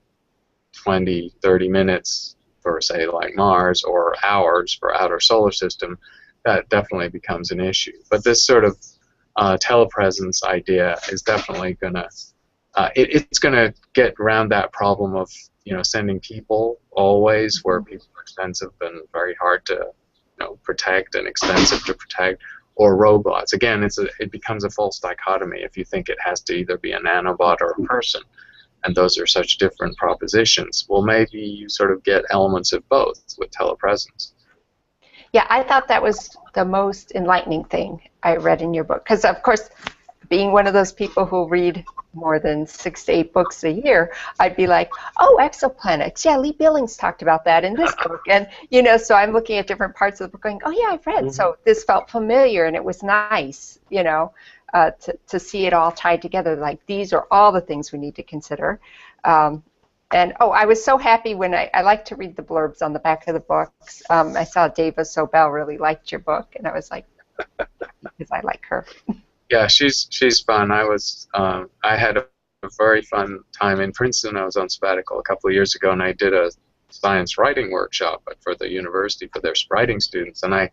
20, 30 minutes for, say, like Mars, or hours for outer solar system, that definitely becomes an issue. But this sort of telepresence idea is definitely going to it's going to get around that problem of sending people always, where people are expensive and very hard to protect and expensive to protect, or robots. Again, it becomes a false dichotomy if you think it has to either be a nanobot or a person, and those are such different propositions. Well, maybe you sort of get elements of both with telepresence. Yeah, I thought that was the most enlightening thing I read in your book, because of course, being one of those people who read more than 6 to 8 books a year, I'd be like, oh, exoplanets. Yeah, Lee Billings talked about that in this book. And, so I'm looking at different parts of the book going, oh, yeah, I've read. So this felt familiar, and it was nice, to see it all tied together. Like, these are all the things we need to consider. And, I was so happy when I like to read the blurbs on the back of the books. I saw Dava Sobel really liked your book, and I was like, because I like her. Yeah, she's fun. I had a very fun time in Princeton. I was on sabbatical a couple of years ago, and I did a science writing workshop for the university for their writing students. And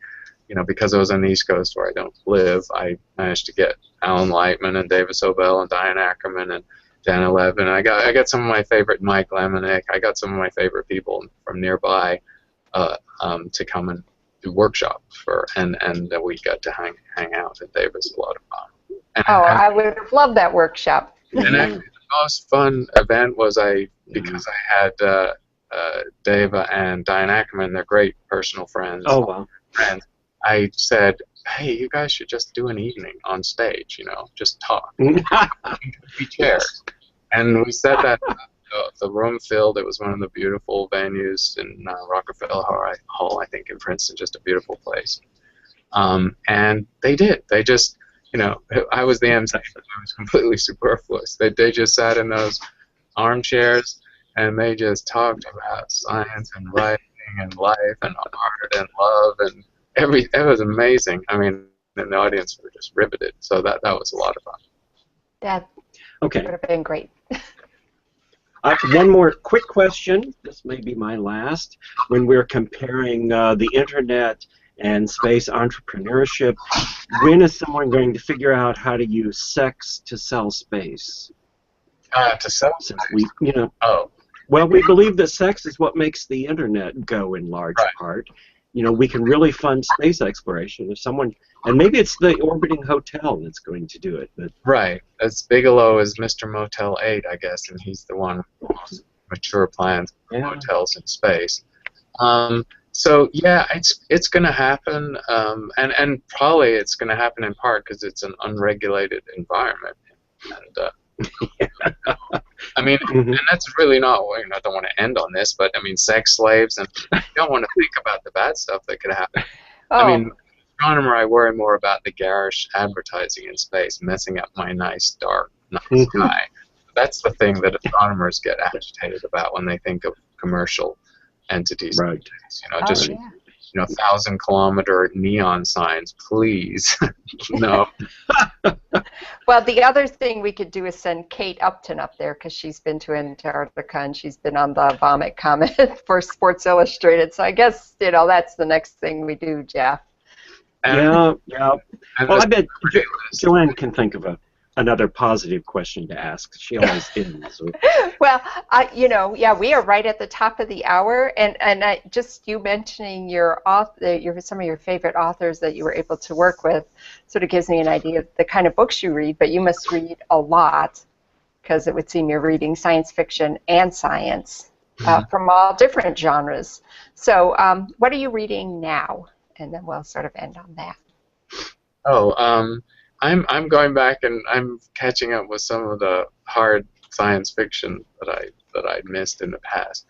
because I was on the East Coast where I don't live, I managed to get Alan Lightman and David Sobel and Diane Ackerman and Dana Levin. I got some of my favorite, Mike Lemonick. I got some of my favorite people from nearby to come and do workshops and we got to hang out, and Dave was a lot of fun. And I would have loved that workshop. And actually, the most fun event was because I had Dava and Diane Ackerman, they're great personal friends. Oh, wow. Friends. I said, hey, you guys should just do an evening on stage, just talk. Be chairs. And we said that. The room filled. It was one of the beautiful venues in Rockefeller Hall, I think, in Princeton. Just a beautiful place. And they did. They just, I was the MC. I was completely superfluous. They just sat in those armchairs, and they just talked about science and writing and life and art and love and everything. It was amazing. I mean, and the audience were just riveted. So that was a lot of fun. That would have been great. One more quick question. This may be my last. When we're comparing the internet and space entrepreneurship, when is someone going to figure out how to use sex to sell space? To sell space? Well, we believe that sex is what makes the internet go in large part. We can really fund space exploration if someone, and maybe it's the orbiting hotel that's going to do it. But right. As Bigelow is Mr. Motel 8, I guess, and he's the one with the most mature plans for hotels in space. So yeah, it's going to happen, and probably it's going to happen in part because it's an unregulated environment, and I mean, and that's really not. I don't want to end on this, but I mean, sex slaves, and you don't want to think about the bad stuff that could happen. I mean, astronomer, I worry more about the garish advertising in space messing up my nice dark night sky. That's the thing that astronomers get agitated about when they think of commercial entities. Right. 1,000-kilometer neon signs, please. No. Well, the other thing we could do is send Kate Upton up there because she's been to Antarctica and she's been on the Vomit Comet for Sports Illustrated. So I guess, that's the next thing we do, Jeff. Yeah. Well, I bet Joanne can think of another positive question to ask. She always is. So. Well, we are right at the top of the hour, and just you mentioning your some of your favorite authors that you were able to work with sort of gives me an idea of the kind of books you read, but you must read a lot because it would seem you're reading science fiction and science from all different genres. So what are you reading now? And then we'll sort of end on that. I'm going back and I'm catching up with some of the hard science fiction that I'd missed in the past.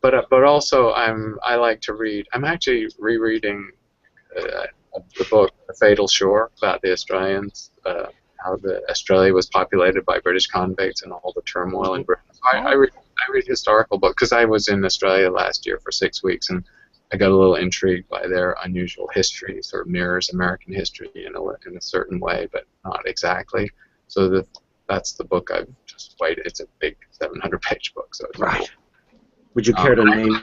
But also I like to read. I'm actually rereading the book The Fatal Shore about the Australians, how Australia was populated by British convicts and all the turmoil in Britain. So I read historical books because I was in Australia last year for 6 weeks and I got a little intrigued by their unusual history, sort of mirrors American history in a certain way, but not exactly. So that's the book I've just waited. It's a big 700-page book. So it's right. Would you care to name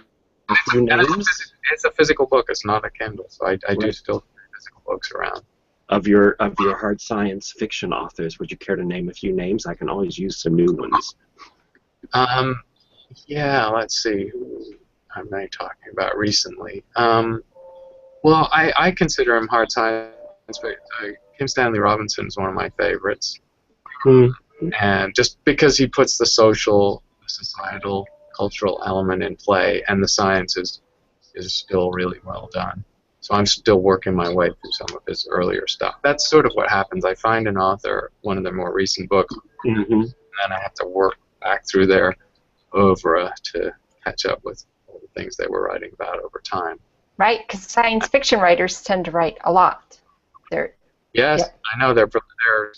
a few names? It's a physical book. It's not a Kindle. So I do still have physical books around. Of your hard science fiction authors, would you care to name a few names? I can always use some new ones. Yeah. Let's see. Am I talking about recently? Well, I consider him hard science, but Kim Stanley Robinson is one of my favorites. And just because he puts the social, societal, cultural element in play, and the science is still really well done. So I'm still working my way through some of his earlier stuff. That's sort of what happens. I find an author, one of their more recent books, and then I have to work back through their oeuvre to catch up with the things they were writing about over time. Right, because science fiction writers tend to write a lot. I know they're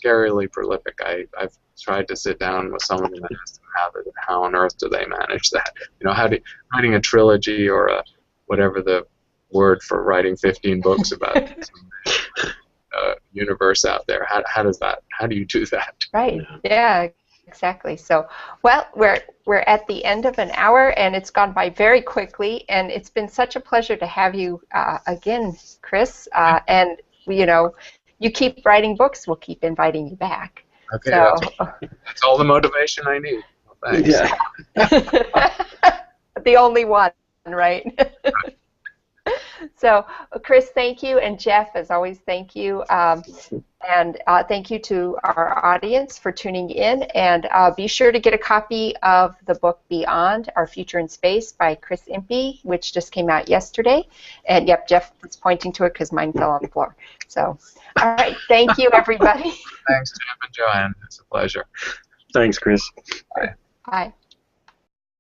scarily prolific. I've tried to sit down with some of them and ask them how on earth do they manage that? Writing a trilogy or whatever the word for writing 15 books about some universe out there. How do you do that? Right. Yeah. Exactly. So, well, we're at the end of an hour, and it's gone by very quickly. And it's been such a pleasure to have you again, Chris. And you keep writing books. We'll keep inviting you back. Okay. That's all the motivation I need. Well, thanks. Yeah. The only one, right? So, Chris, thank you, and Jeff, as always, thank you, and thank you to our audience for tuning in, and be sure to get a copy of the book Beyond, Our Future in Space by Chris Impey, which just came out yesterday, and yep, Jeff is pointing to it because mine fell on the floor. So, all right, thank you, everybody. Thanks, Jeff and Joanne. It's a pleasure. Thanks, Chris. Bye. Bye.